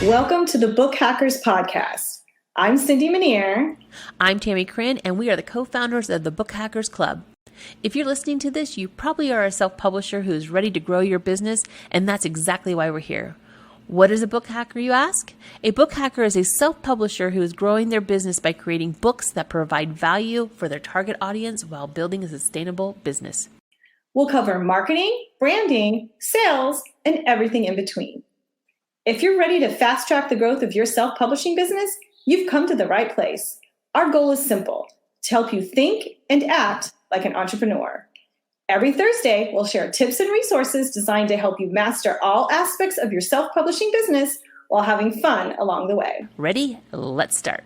Welcome to the Book Hackers Podcast. I'm Cindy Minear. I'm Tammie Chrin, and we are the co-founders of the Book Hackers Club. If you're listening to this, you probably are a self-publisher who's ready to grow your business, and that's exactly why we're here. What is a book hacker, you ask? A book hacker is a self-publisher who is growing their business by creating books that provide value for their target audience while building a sustainable business. We'll cover marketing, branding, sales, and everything in between. If you're ready to fast track the growth of your self-publishing business, you've come to the right place. Our goal is simple: to help you think and act like an entrepreneur. Every Thursday, we'll share tips and resources designed to help you master all aspects of your self-publishing business while having fun along the way. Ready? Let's start.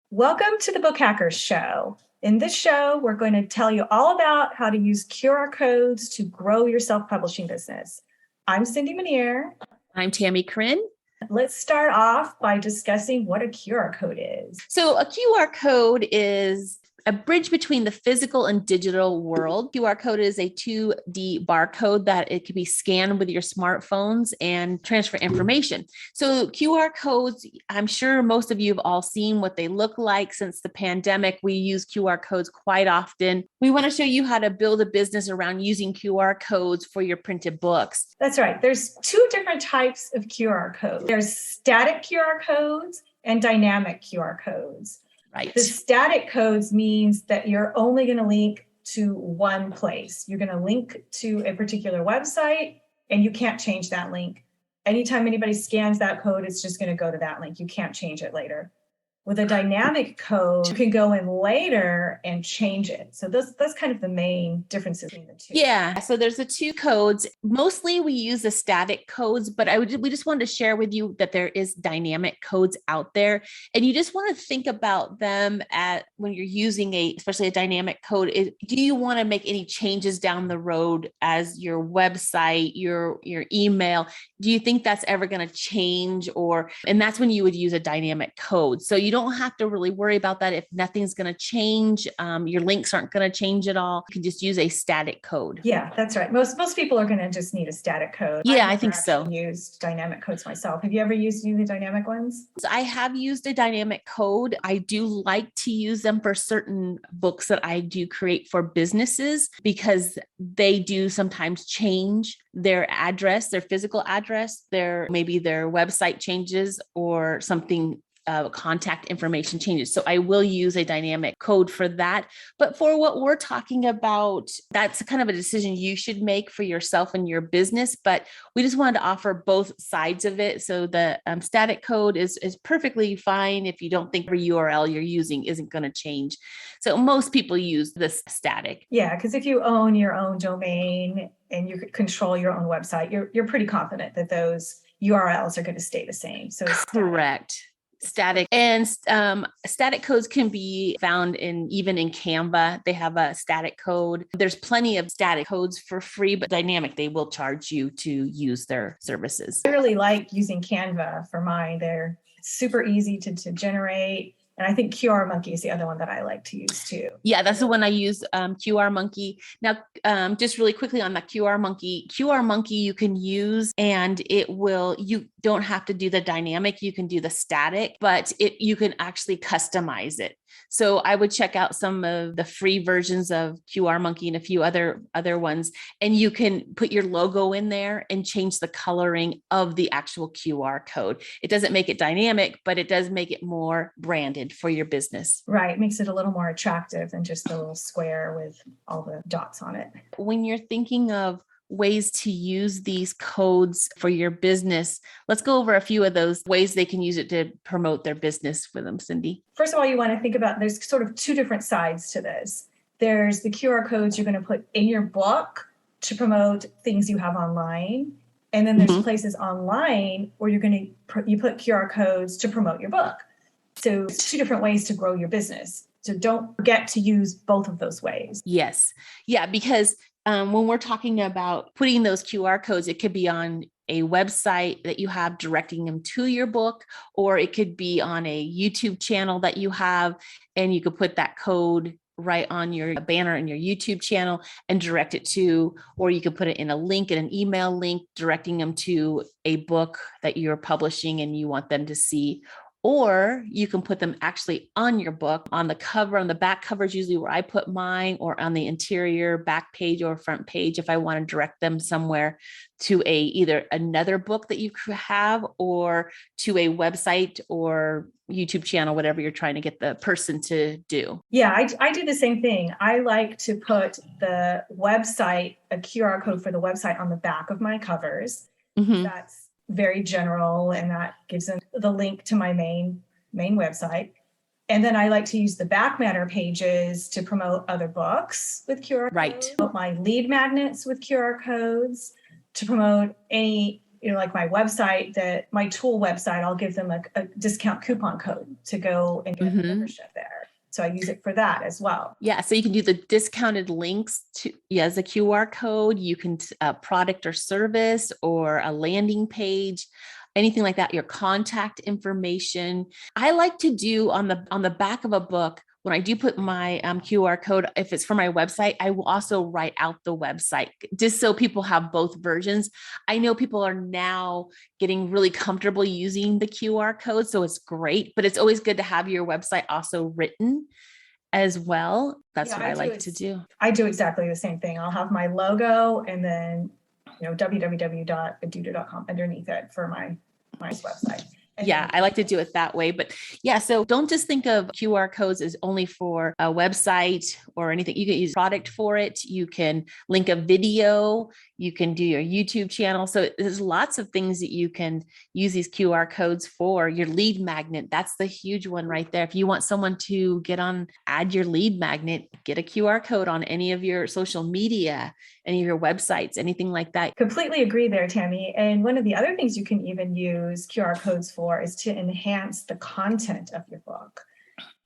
Welcome to the Book Hackers Show. In this show, we're going to tell you all about how to use QR codes to grow your self-publishing business. I'm Cindy Minear. I'm Tammie Chrin. Let's start off by discussing what a QR code is. So a QR code is a bridge between the physical and digital world. QR code is a 2D barcode that it can be scanned with your smartphones and transfer information. So QR codes, I'm sure most of you have all seen what they look like. Since the pandemic, we use QR codes quite often. We want to show you how to build a business around using QR codes for your printed books. That's right. There's two different types of QR codes. There's static QR codes and dynamic QR codes. Right. The static codes means that you're only going to link to one place. You're going to link to a particular website and you can't change that link. Anytime anybody scans that code, it's just going to go to that link. You can't change it later. With a dynamic code, you can go in later and change it. So that's kind of the main differences between the two. Yeah. So there's the two codes. Mostly we use the static codes, but we just wanted to share with you that there is dynamic codes out there. And you just want to think about them when you're using especially a dynamic code. Do you want to make any changes down the road as your website, your email? Do you think that's ever going to change? And that's when you would use a dynamic code. So you don't have to really worry about that if nothing's going to change. Your links aren't going to change at all. You can just use a static code. Yeah, that's right. Most people are going to just need a static code. Yeah, I think so. I've used dynamic codes myself. Have you ever used the dynamic ones? I have used a dynamic code. I do like to use them for certain books that I do create for businesses because they do sometimes change their address, their physical address, maybe their website changes or something. Contact information changes. So I will use a dynamic code for that. But for what we're talking about, that's kind of a decision you should make for yourself and your business. But we just wanted to offer both sides of it. So the static code is perfectly fine if you don't think the URL you're using isn't going to change. So most people use this static. Yeah, because if you own your own domain and you control your own website, you're pretty confident that those URLs are going to stay the same. So correct. Static and static codes can be found even in Canva. They have a static code. There's plenty of static codes for free, but dynamic, they will charge you to use their services. I really like using Canva for mine. They're super easy to generate. And I think QR Monkey is the other one that I like to use too. Yeah, that's the one I use, QR Monkey. Now, just really quickly on the QR Monkey you can use and you don't have to do the dynamic, you can do the static, but you can actually customize it. So I would check out some of the free versions of QR Monkey and a few other ones, and you can put your logo in there and change the coloring of the actual QR code. It doesn't make it dynamic, but it does make it more branded for your business. Right. It makes it a little more attractive than just the little square with all the dots on it. When you're thinking of ways to use these codes for your business, let's go over a few of those ways they can use it to promote their business for them, Cindy. First of all, you want to think about, there's sort of two different sides to this. There's the QR codes you're going to put in your book to promote things you have online. And then there's places online where you put QR codes to promote your book. So it's two different ways to grow your business. So don't forget to use both of those ways. Yes. Yeah, because when we're talking about putting those QR codes, it could be on a website that you have directing them to your book, or it could be on a YouTube channel that you have, and you could put that code right on your banner in your YouTube channel and direct it to, or you could put it in a link, in an email link, directing them to a book that you're publishing and you want them to see. Or you can put them actually on your book, on the cover, on the back cover is usually where I put mine, or on the interior back page or front page if I want to direct them somewhere to either another book that you have, or to a website or YouTube channel, whatever you're trying to get the person to do. Yeah, I do the same thing. I like to put the website, a QR code for the website on the back of my covers. Mm-hmm. That's very general, and that gives them the link to my main website. And then I like to use the back matter pages to promote other books with QR codes, Right. my lead magnets with QR codes, to promote any, like my website, my tool website, I'll give them a discount coupon code to go and get membership there. So I use it for that as well. Yeah. So you can do the discounted links as a QR code. You can product or service or a landing page, anything like that, your contact information. I like to do on the back of a book, when I do put my QR code, if it's for my website, I will also write out the website just so people have both versions. I know people are now getting really comfortable using the QR code, so it's great, but it's always good to have your website also written as well. That's what I like to do. I do exactly the same thing. I'll have my logo and then, www.aududu.com underneath it for my website. Yeah, I like to do it that way. But yeah, so don't just think of QR codes as only for a website or anything. You can use product for it. You can link a video. You can do your YouTube channel. So there's lots of things that you can use these QR codes for. Your lead magnet, that's the huge one right there. If you want someone to add your lead magnet, get a QR code on any of your social media, any of your websites, anything like that. Completely agree there, Tammie. And one of the other things you can even use QR codes for is to enhance the content of your book.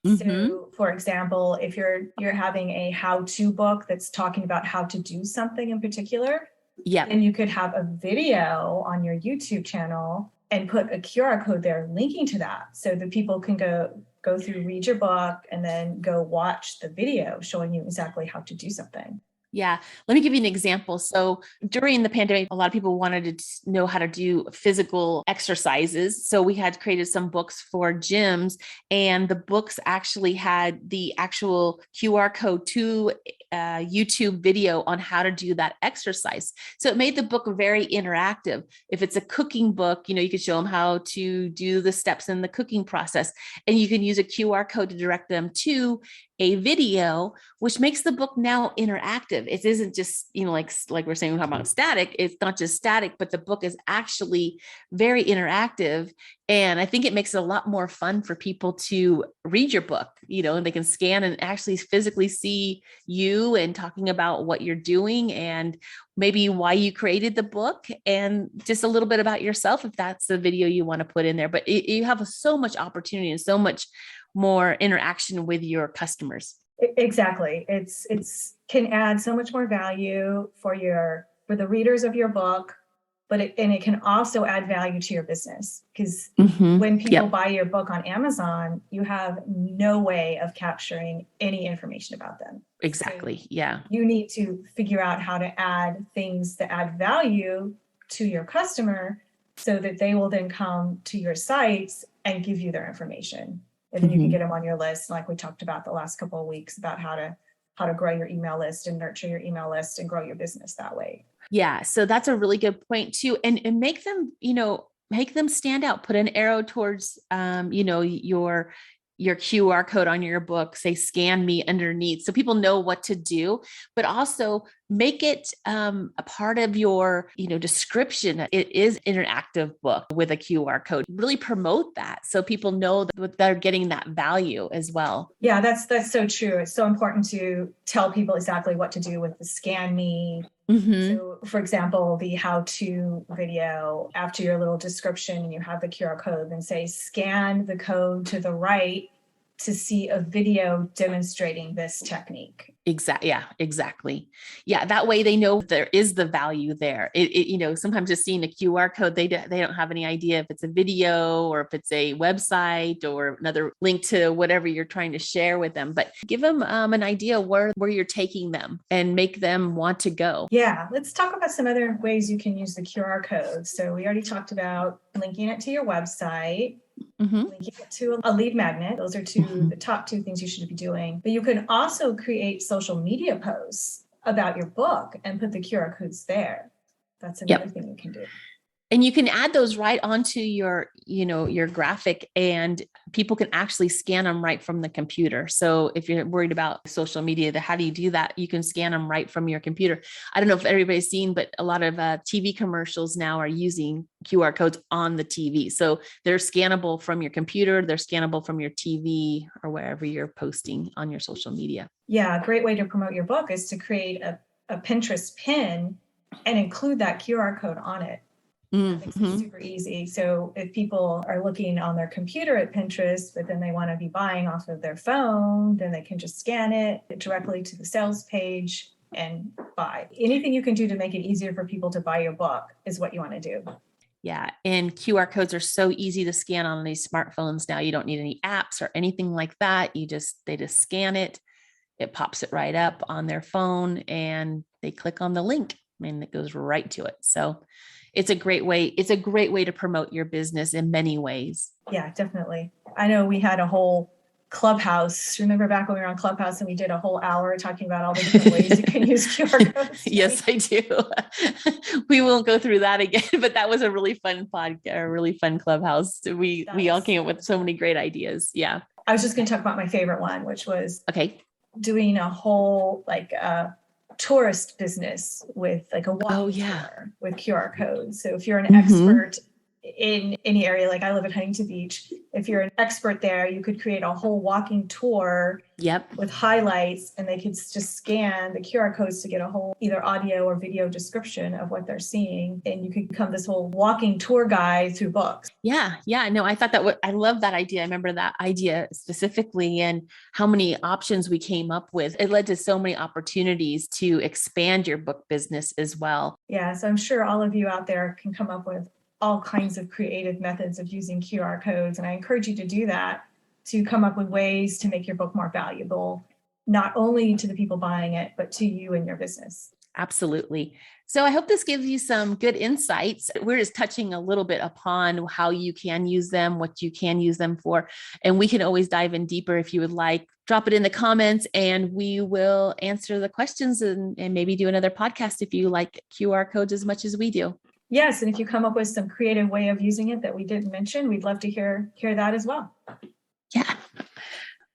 So, for example, if you're having a how-to book that's talking about how to do something in particular, then you could have a video on your YouTube channel and put a QR code there linking to that, so that people can go through, read your book, and then go watch the video showing you exactly how to do something. Yeah. Let me give you an example. So during the pandemic, a lot of people wanted to know how to do physical exercises. So we had created some books for gyms, and the books actually had the actual QR code to a YouTube video on how to do that exercise. So it made the book very interactive. If it's a cooking book, you could show them how to do the steps in the cooking process, and you can use a QR code to direct them to a video, which makes the book now interactive. It isn't just, like we're saying, we're talking about static. It's not just static, but the book is actually very interactive. And I think it makes it a lot more fun for people to read your book, and they can scan and actually physically see you and talking about what you're doing and maybe why you created the book and just a little bit about yourself, if that's the video you want to put in there. But you have so much opportunity and so much more interaction with your customers. Exactly. It's can add so much more value for the readers of your book, but it can also add value to your business, because when people buy your book on Amazon, you have no way of capturing any information about them. Exactly. So you need to figure out how to add things that add value to your customer, so that they will then come to your sites and give you their information. And then you can get them on your list, like we talked about the last couple of weeks, about how to grow your email list and nurture your email list and grow your business that way. Yeah. So that's a really good point too. And make them, make them stand out, put an arrow towards, your QR code on your book, say scan me underneath, so people know what to do, but also make it a part of your, description. It is interactive book with a QR code. Really promote that so people know that they're getting that value as well. Yeah, that's so true. It's so important to tell people exactly what to do with the scan me. So, for example, the how-to video, after your little description, you have the QR code, then say scan the code to the right to see a video demonstrating this technique. Exactly. Yeah. That way they know there is the value there. Sometimes just seeing a QR code, they don't have any idea if it's a video or if it's a website or another link to whatever you're trying to share with them, but give them an idea where you're taking them and make them want to go. Yeah. Let's talk about some other ways you can use the QR code. So we already talked about linking it to your website. Linking it to a lead magnet. Those are the top two things you should be doing. But you can also create social media posts about your book and put the QR codes there. That's another thing you can do. And you can add those right onto your graphic, and people can actually scan them right from the computer. So if you're worried about social media, how do you do that? You can scan them right from your computer. I don't know if everybody's seen, but a lot of TV commercials now are using QR codes on the TV. So they're scannable from your computer. They're scannable from your TV or wherever you're posting on your social media. Yeah, a great way to promote your book is to create a Pinterest pin and include that QR code on it. That makes it super easy. So if people are looking on their computer at Pinterest, but then they want to be buying off of their phone, then they can just scan it directly to the sales page and buy. Anything you can do to make it easier for people to buy your book is what you want to do. Yeah. And QR codes are so easy to scan on these smartphones now. You don't need any apps or anything like that. They just scan it. It pops it right up on their phone and they click on the link and it goes right to it. So it's a great way. It's a great way to promote your business in many ways. Yeah, definitely. I know we had a whole Clubhouse. Remember back when we were on Clubhouse and we did a whole hour talking about all the different ways you can use QR codes? Yes, I do. We won't go through that again, but that was a really fun podcast, a really fun Clubhouse. We all came up with so many great ideas. Yeah. I was just going to talk about my favorite one, which was doing a whole tourist business with like a walking tour with QR codes. So if you're an expert in any area, like I live at Huntington Beach, if you're an expert there, you could create a whole walking tour with highlights, and they could just scan the QR codes to get a whole either audio or video description of what they're seeing. And you could become this whole walking tour guide through books. Yeah. No, I thought I love that idea. I remember that idea specifically and how many options we came up with. It led to so many opportunities to expand your book business as well. Yeah. So I'm sure all of you out there can come up with all kinds of creative methods of using QR codes. And I encourage you to do that, to come up with ways to make your book more valuable, not only to the people buying it, but to you and your business. Absolutely. So I hope this gives you some good insights. We're just touching a little bit upon how you can use them, what you can use them for. And we can always dive in deeper if you would like. Drop it in the comments and we will answer the questions and maybe do another podcast if you like QR codes as much as we do. Yes. And if you come up with some creative way of using it that we didn't mention, we'd love to hear that as well. Yeah.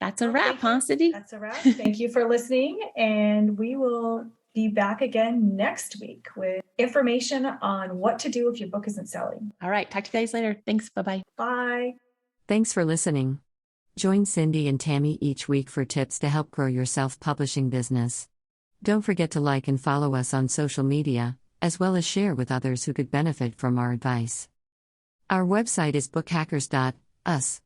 That's a wrap, huh, Cindy? That's a wrap. Thank you for listening. And we will be back again next week with information on what to do if your book isn't selling. All right. Talk to you guys later. Thanks. Bye-bye. Bye. Thanks for listening. Join Cindy and Tammie each week for tips to help grow your self-publishing business. Don't forget to like and follow us on social media, as well as share with others who could benefit from our advice. Our website is bookhackers.us.